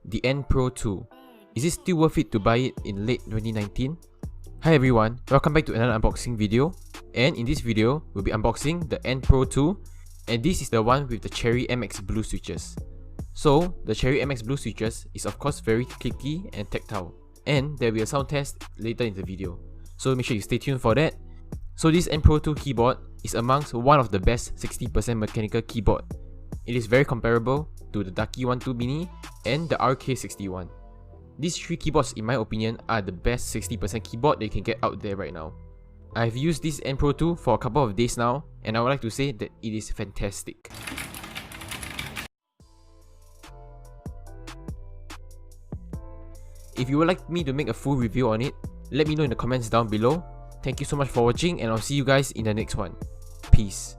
the N Pro 2. Is it still worth it to buy it in late 2019? Hi everyone, welcome back to another unboxing video. And in this video, we'll be unboxing the N Pro 2, and this is the one with the Cherry MX Blue switches. So, the Cherry MX Blue switches is of course very clicky and tactile, and there will be a sound test later in the video. So make sure you stay tuned for that. So this N Pro 2 keyboard is amongst one of the best 60% mechanical keyboard. It is very comparable to the Ducky 1.2 Mini and the RK61. These three keyboards, in my opinion, are the best 60% keyboard that you can get out there right now. I've used this N Pro 2 for a couple of days now, and I would like to say that it is fantastic. If you would like me to make a full review on it, let me know in the comments down below. Thank you so much for watching, and I'll see you guys in the next one. Peace.